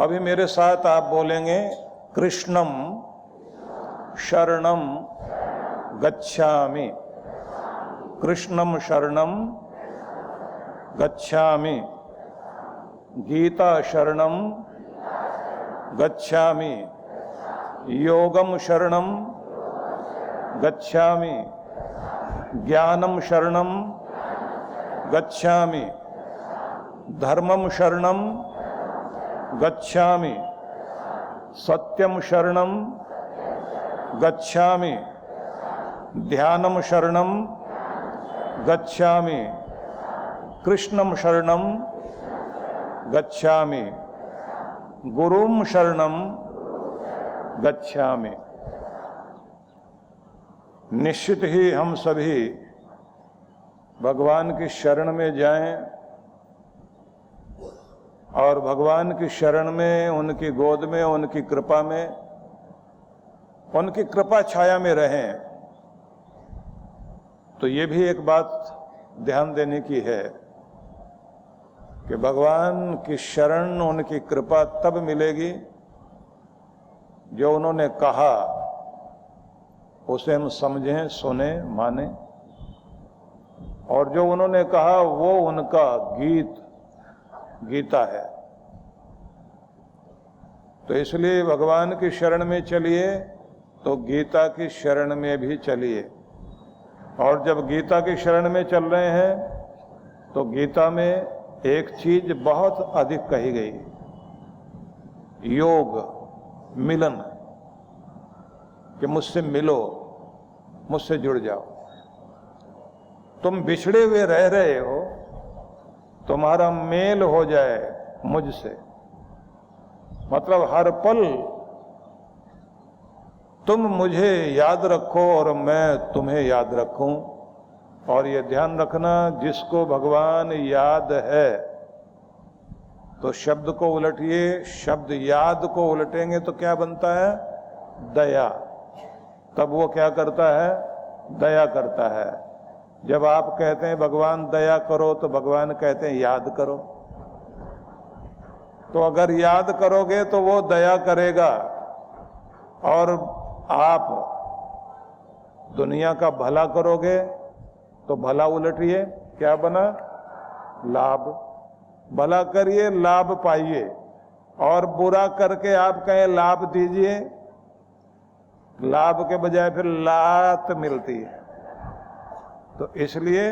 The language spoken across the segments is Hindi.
अभी मेरे साथ आप बोलेंगे कृष्णम शरणम गच्छामि। कृष्णम शरणम गच्छामि, गीता शरणम गच्छामि, योगम शरणम गच्छामि, ज्ञानम शरणम गच्छामि, धर्मम शरणम गच्छामि, सत्यम शरणम गच्छामि, ध्यानम शरणम गच्छामि, कृष्णम शरणम गच्छामि, गुरुम शरणम गच्छामि। निश्चित ही हम सभी भगवान की शरण में जाएं और भगवान की शरण में, उनकी गोद में, उनकी कृपा में, उनकी कृपा छाया में रहें। तो ये भी एक बात ध्यान देने की है कि भगवान की शरण, उनकी कृपा तब मिलेगी जो उन्होंने कहा उसे हम समझें, सुने, माने, और जो उन्होंने कहा वो उनका गीता है। तो इसलिए भगवान की शरण में चलिए तो गीता की शरण में भी चलिए। और जब गीता की शरण में चल रहे हैं तो गीता में एक चीज बहुत अधिक कही गई, योग, मिलन, कि मुझसे मिलो, मुझसे जुड़ जाओ। तुम बिछड़े हुए रह रहे हो, तुम्हारा मेल हो जाए मुझसे, मतलब हर पल तुम मुझे याद रखो और मैं तुम्हें याद रखूं। और ये ध्यान रखना, जिसको भगवान याद है तो शब्द को उलटिए, शब्द याद को उलटेंगे तो क्या बनता है? दया। तब वो क्या करता है? दया करता है। जब आप कहते हैं भगवान दया करो तो भगवान कहते हैं याद करो। तो अगर याद करोगे तो वो दया करेगा। और आप दुनिया का भला करोगे तो भला उलटिए, क्या बना? लाभ। भला करिए, लाभ पाइए। और बुरा करके आप कहें लाभ दीजिए, लाभ के बजाय फिर लात मिलती है। तो इसलिए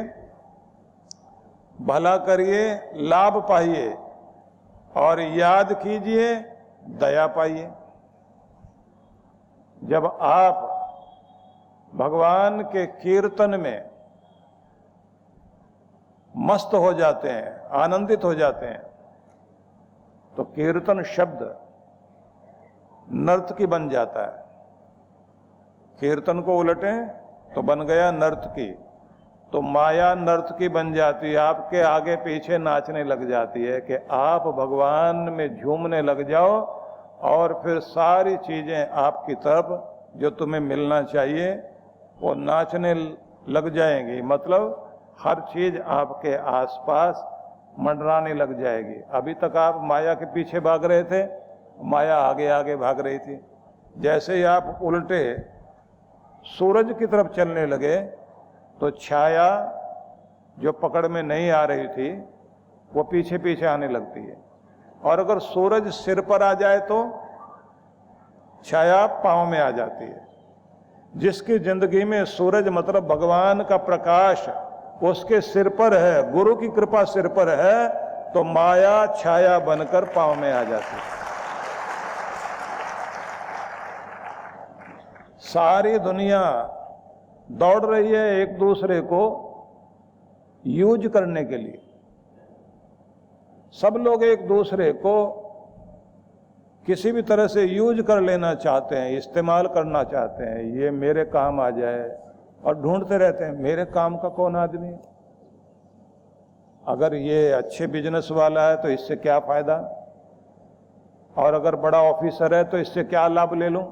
भला करिए, लाभ पाइए, और याद कीजिए, दया पाइए। जब आप भगवान के कीर्तन में मस्त हो जाते हैं, आनंदित हो जाते हैं, तो कीर्तन शब्द नर्तकी बन जाता है। कीर्तन को उलटें तो बन गया नर्तकी। तो माया नर्तकी बन जाती है, आपके आगे पीछे नाचने लग जाती है कि आप भगवान में झूमने लग जाओ, और फिर सारी चीजें आपकी तरफ जो तुम्हें मिलना चाहिए वो नाचने लग जाएंगी। मतलब हर चीज आपके आसपास मंडराने लग जाएगी। अभी तक आप माया के पीछे भाग रहे थे, माया आगे आगे भाग रही थी। जैसे ही आप उल्टे सूरज की तरफ चलने लगे तो छाया जो पकड़ में नहीं आ रही थी वो पीछे पीछे आने लगती है। और अगर सूरज सिर पर आ जाए तो छाया पांव में आ जाती है। जिसकी जिंदगी में सूरज मतलब भगवान का प्रकाश उसके सिर पर है, गुरु की कृपा सिर पर है, तो माया छाया बनकर पांव में आ जाती है। सारी दुनिया दौड़ रही है एक दूसरे को यूज करने के लिए। सब लोग एक दूसरे को किसी भी तरह से यूज कर लेना चाहते हैं, इस्तेमाल करना चाहते हैं, ये मेरे काम आ जाए, और ढूंढते रहते हैं मेरे काम का कौन आदमी। अगर ये अच्छे बिजनेस वाला है तो इससे क्या फायदा, और अगर बड़ा ऑफिसर है तो इससे क्या लाभ ले लूं।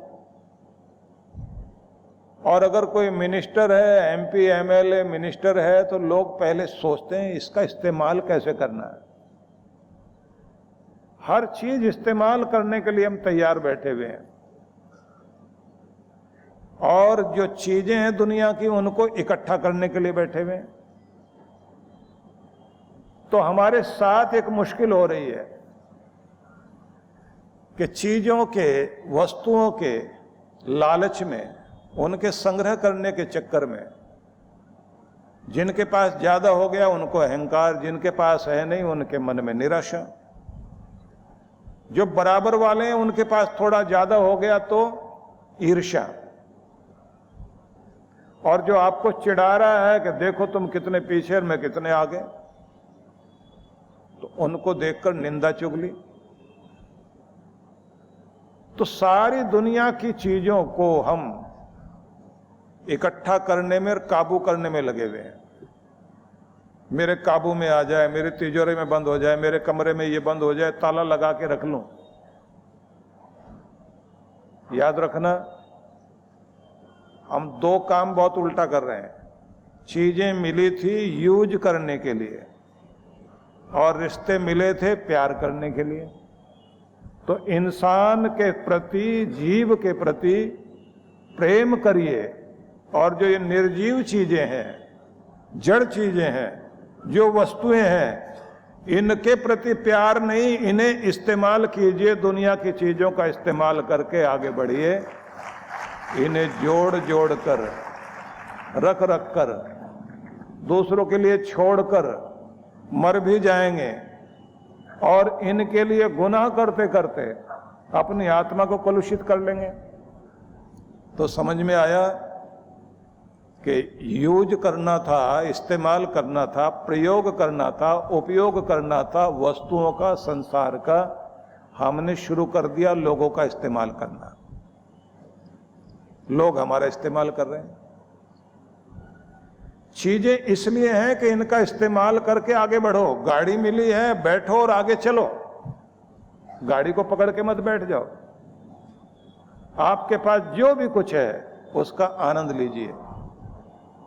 और अगर कोई मिनिस्टर है, एमपी एमएलए मिनिस्टर है, तो लोग पहले सोचते हैं इसका इस्तेमाल कैसे करना है। हर चीज इस्तेमाल करने के लिए हम तैयार बैठे हुए हैं, और जो चीजें हैं दुनिया की उनको इकट्ठा करने के लिए बैठे हुए हैं। तो हमारे साथ एक मुश्किल हो रही है कि चीजों के, वस्तुओं के लालच में, उनके संग्रह करने के चक्कर में, जिनके पास ज्यादा हो गया उनको अहंकार, जिनके पास है नहीं उनके मन में निराशा, जो बराबर वाले हैं उनके पास थोड़ा ज्यादा हो गया तो ईर्ष्या, और जो आपको चिढ़ा रहा है कि देखो तुम कितने पीछे और मैं कितने आगे, तो उनको देखकर निंदा चुगली। तो सारी दुनिया की चीजों को हम इकट्ठा करने में और काबू करने में लगे हुए हैं। मेरे काबू में आ जाए, मेरे तिजोरी में बंद हो जाए, मेरे कमरे में ये बंद हो जाए, ताला लगा के रख लूं। याद रखना, हम दो काम बहुत उल्टा कर रहे हैं। चीजें मिली थी यूज करने के लिए, और रिश्ते मिले थे प्यार करने के लिए। तो इंसान के प्रति, जीव के प्रति प्रेम करिए, और जो ये निर्जीव चीजें हैं, जड़ चीजें हैं, जो वस्तुएं हैं, इनके प्रति प्यार नहीं, इन्हें इस्तेमाल कीजिए। दुनिया की चीजों का इस्तेमाल करके आगे बढ़िए, इन्हें जोड़ जोड़ कर, रख रख कर, दूसरों के लिए छोड़कर मर भी जाएंगे, और इनके लिए गुनाह करते करते अपनी आत्मा को कलुषित कर लेंगे। तो समझ में आया कि यूज करना था, इस्तेमाल करना था, प्रयोग करना था, उपयोग करना था वस्तुओं का, संसार का। हमने शुरू कर दिया लोगों का इस्तेमाल करना। लोग हमारा इस्तेमाल कर रहे हैं। चीजें इसलिए हैं कि इनका इस्तेमाल करके आगे बढ़ो। गाड़ी मिली है, बैठो और आगे चलो। गाड़ी को पकड़ के मत बैठ जाओ। आपके पास जो भी कुछ है उसका आनंद लीजिए,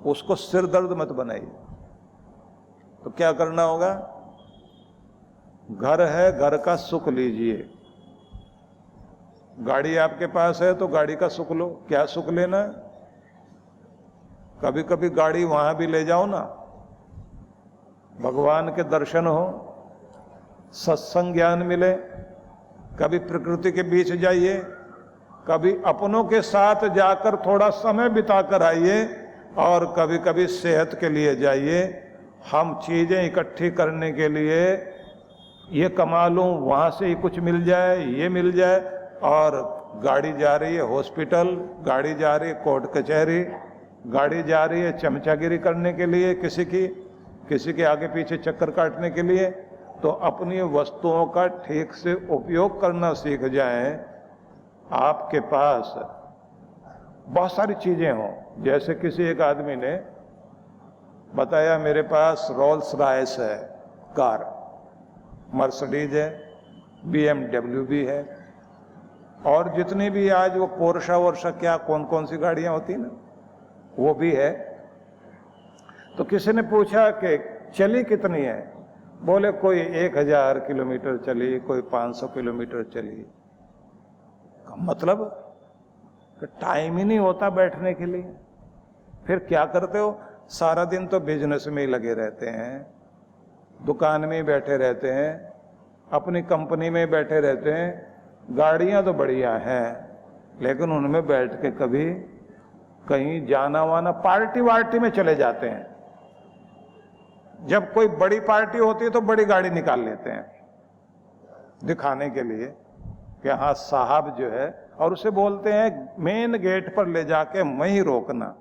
उसको सिर दर्द मत बनाइए। तो क्या करना होगा? घर है, घर का सुख लीजिए। गाड़ी आपके पास है तो गाड़ी का सुख लो। क्या सुख लेना है? कभी कभी गाड़ी वहां भी ले जाओ ना, भगवान के दर्शन हो, सत्संग ज्ञान मिले। कभी प्रकृति के बीच जाइए, कभी अपनों के साथ जाकर थोड़ा समय बिताकर आइए, और कभी कभी सेहत के लिए जाइए। हम चीजें इकट्ठी करने के लिए ये कमा लूं, वहां से ही कुछ मिल जाए, ये मिल जाए, और गाड़ी जा रही है हॉस्पिटल, गाड़ी जा रही है कोर्ट कचहरी, गाड़ी जा रही है चमचागिरी करने के लिए, किसी के आगे पीछे चक्कर काटने के लिए। तो अपनी वस्तुओं का ठीक से उपयोग करना सीख जाएं। आपके पास बहुत सारी चीजें हों। जैसे किसी एक आदमी ने बताया, मेरे पास रोल्स रॉयस है कार, मर्सिडीज है, BMW भी है, और जितनी भी आज वो पोर्शा वर्षा क्या कौन कौन सी गाड़ियां होती ना, वो भी है। तो किसी ने पूछा कि चली कितनी है? बोले कोई 1000 किलोमीटर चली, कोई 500 किलोमीटर चली। मतलब टाइम ही नहीं होता बैठने के लिए। फिर क्या करते हो? सारा दिन तो बिजनेस में ही लगे रहते हैं, दुकान में ही बैठे रहते हैं, अपनी कंपनी में बैठे रहते हैं। गाड़ियां तो बढ़िया हैं, लेकिन उनमें बैठ के कभी कहीं जाना वाना, पार्टी वार्टी में चले जाते हैं। जब कोई बड़ी पार्टी होती है तो बड़ी गाड़ी निकाल लेते हैं दिखाने के लिए कि हाँ साहब जो है, और उसे बोलते हैं मेन गेट पर ले जाके वहीं रोकना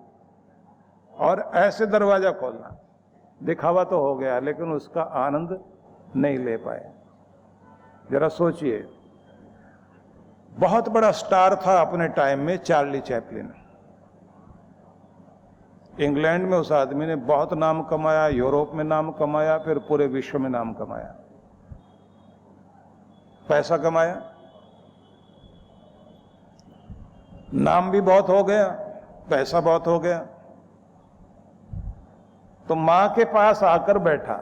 और ऐसे दरवाजा खोलना। दिखावा तो हो गया, लेकिन उसका आनंद नहीं ले पाए। जरा सोचिए, बहुत बड़ा स्टार था अपने टाइम में चार्ली चैपलिन। इंग्लैंड में उस आदमी ने बहुत नाम कमाया, यूरोप में नाम कमाया, फिर पूरे विश्व में नाम कमाया, पैसा कमाया, नाम भी बहुत हो गया, पैसा बहुत हो गया। तो मां के पास आकर बैठा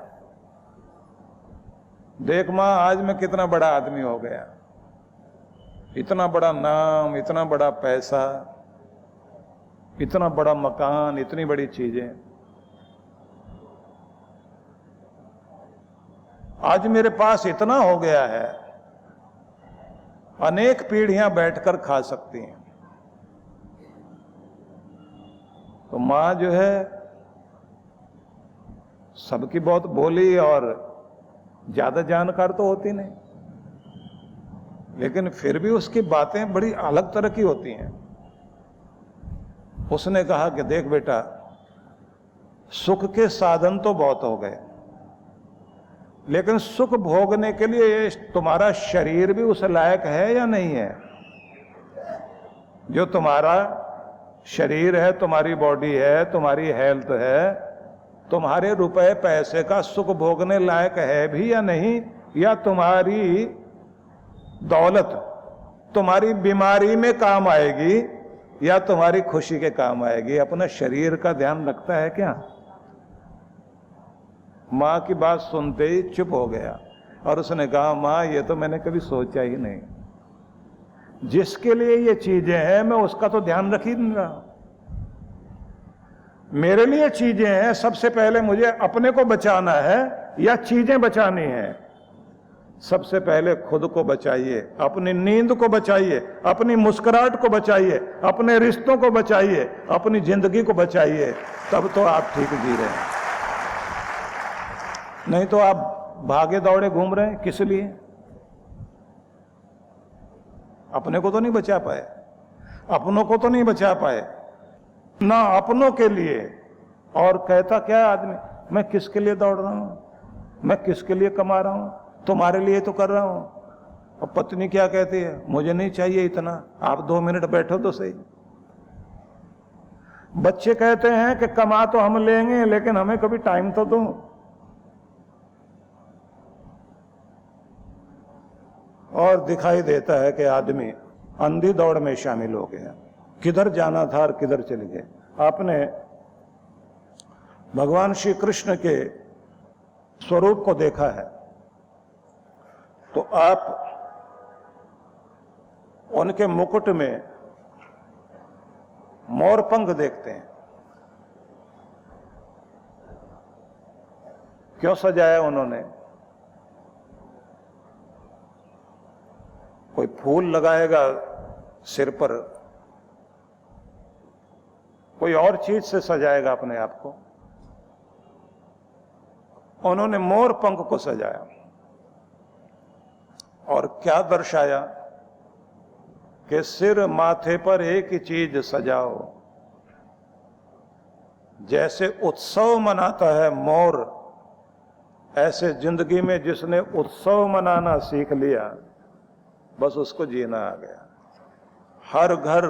देख माँ आज मैं कितना बड़ा आदमी हो गया, इतना बड़ा नाम, इतना बड़ा पैसा, इतना बड़ा मकान, इतनी बड़ी चीजें, आज मेरे पास इतना हो गया है, अनेक पीढ़ियां बैठकर खा सकती हैं। तो मां जो है सबकी बहुत बोली और ज्यादा जानकार तो होती नहीं, लेकिन फिर भी उसकी बातें बड़ी अलग तरह की होती हैं। उसने कहा कि देख बेटा, सुख के साधन तो बहुत हो गए, लेकिन सुख भोगने के लिए तुम्हारा शरीर भी उस लायक है या नहीं है? जो तुम्हारा शरीर है, तुम्हारी बॉडी है, तुम्हारी हेल्थ है, तुम्हारे रुपए पैसे का सुख भोगने लायक है भी या नहीं? या तुम्हारी दौलत तुम्हारी बीमारी में काम आएगी या तुम्हारी खुशी के काम आएगी? अपना शरीर का ध्यान रखता है क्या? मां की बात सुनते ही चुप हो गया और उसने कहा मां ये तो मैंने कभी सोचा ही नहीं, जिसके लिए ये चीजें हैं मैं उसका तो ध्यान रख ही नहीं रहा। मेरे लिए चीजें हैं, सबसे पहले मुझे अपने को बचाना है या चीजें बचानी है? सबसे पहले खुद को बचाइए, अपनी नींद को बचाइए, अपनी मुस्कुराहट को बचाइए, अपने रिश्तों को बचाइए, अपनी जिंदगी को बचाइए, तब तो आप ठीक जी रहे हैं। नहीं तो आप भागे दौड़े घूम रहे हैं, किस लिए? अपने को तो नहीं बचा पाए, अपनों को तो नहीं बचा पाए ना, अपनों के लिए। और कहता क्या आदमी, मैं किसके लिए दौड़ रहा हूं, मैं किसके लिए कमा रहा हूं, तुम्हारे लिए तो कर रहा हूं। और पत्नी क्या कहती है, मुझे नहीं चाहिए इतना, आप 2 मिनट बैठो तो सही। बच्चे कहते हैं कि कमा तो हम लेंगे लेकिन हमें कभी टाइम तो दो। और दिखाई देता है कि आदमी अंधी दौड़ में शामिल हो गया, किधर जाना था और किधर चले गए। आपने भगवान श्री कृष्ण के स्वरूप को देखा है तो आप उनके मुकुट में मोर पंख देखते हैं। क्यों सजाया उन्होंने? कोई फूल लगाएगा सिर पर, कोई और चीज से सजाएगा अपने आप को, उन्होंने मोर पंख को सजाया और क्या दर्शाया कि सिर माथे पर एक ही चीज सजाओ। जैसे उत्सव मनाता है मोर, ऐसे जिंदगी में जिसने उत्सव मनाना सीख लिया, बस उसको जीना आ गया। हर घर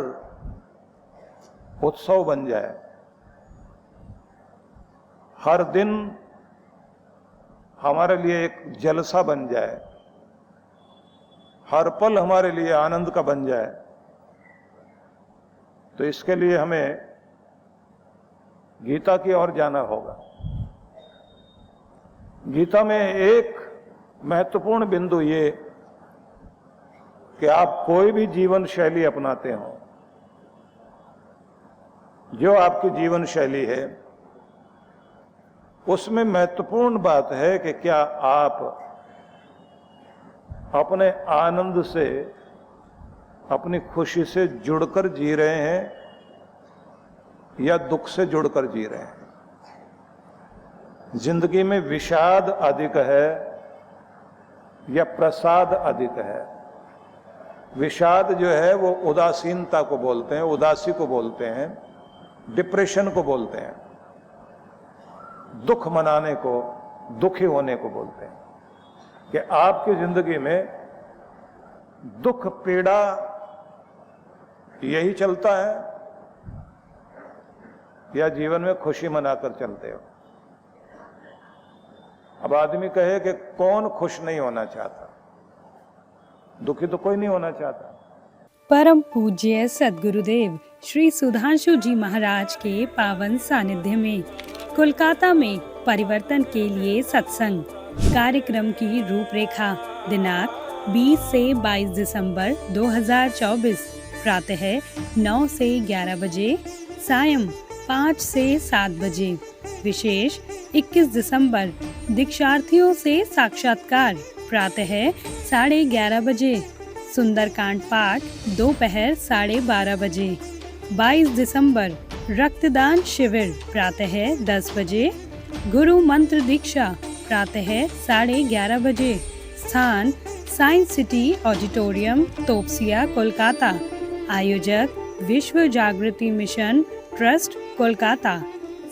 उत्सव बन जाए, हर दिन हमारे लिए एक जलसा बन जाए, हर पल हमारे लिए आनंद का बन जाए। तो इसके लिए हमें गीता की ओर जाना होगा। गीता में एक महत्वपूर्ण बिंदु ये कि आप कोई भी जीवन शैली अपनाते हो, जो आपकी जीवन शैली है उसमें महत्वपूर्ण बात है कि क्या आप अपने आनंद से, अपनी खुशी से जुड़कर जी रहे हैं या दुख से जुड़कर जी रहे हैं। जिंदगी में विषाद अधिक है या प्रसाद अधिक है? विषाद जो है वो उदासीनता को बोलते हैं, उदासी को बोलते हैं, डिप्रेशन को बोलते हैं, दुख मनाने को, दुखी होने को बोलते हैं। कि आपकी जिंदगी में दुख पीड़ा यही चलता है या जीवन में खुशी मनाकर चलते हो? अब आदमी कहे कि कौन खुश नहीं होना चाहता, दुखी तो कोई नहीं होना चाहता। परम पूज्य सद्गुरुदेव श्री सुधांशु जी महाराज के पावन सानिध्य में कोलकाता में परिवर्तन के लिए सत्संग कार्यक्रम की रूपरेखा। दिनांक 20 से 22 दिसंबर 2024, प्रातः 9 से 11 बजे, सायं 5 से 7 बजे। विशेष 21 दिसंबर दीक्षार्थियों से साक्षात्कार, प्रातः 11:30 बजे। सुंदरकांड पाठ दोपहर 12:30 बजे। 22 दिसंबर रक्तदान शिविर, प्रातः 10 बजे। गुरु मंत्र दीक्षा, प्रातः 11:30 बजे। स्थान science city auditorium, Topsia, Kolkata. आयोजक विश्व जागृति मिशन ट्रस्ट, कोलकाता।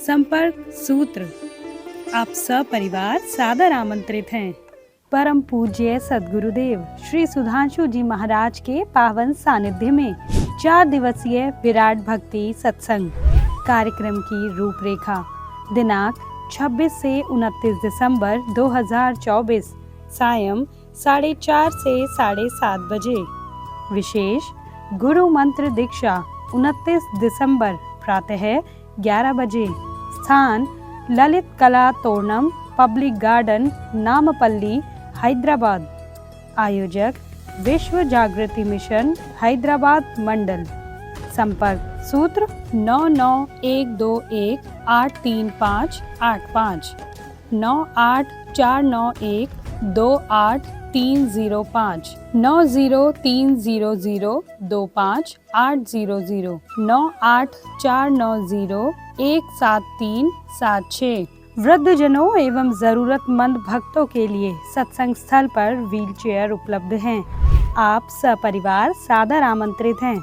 संपर्क सूत्र। आप सपरिवार सादर आमंत्रित हैं। परम पूज्य सद्गुरुदेव श्री सुधांशु जी महाराज के पावन सानिध्य में 4 दिवसीय विराट भक्ति सत्संग कार्यक्रम की रूपरेखा। दिनांक 26 से 29 दिसंबर 2024, सायं 4:30 से 7:30 बजे। विशेष गुरु मंत्र दीक्षा 29 दिसंबर प्रातः 11 बजे। स्थान ललित कला तोरणम, पब्लिक गार्डन, नामपल्ली, हैदराबाद। आयोजक विश्व जागृति मिशन, हैदराबाद मंडल। संपर्क सूत्र 9912183585, 9849128305, 9030025800, 9849017376। वृद्धजनों एवं जरूरतमंद भक्तों के लिए सत्संग स्थल पर व्हीलचेयर उपलब्ध हैं। आप सपरिवार सादर आमंत्रित हैं।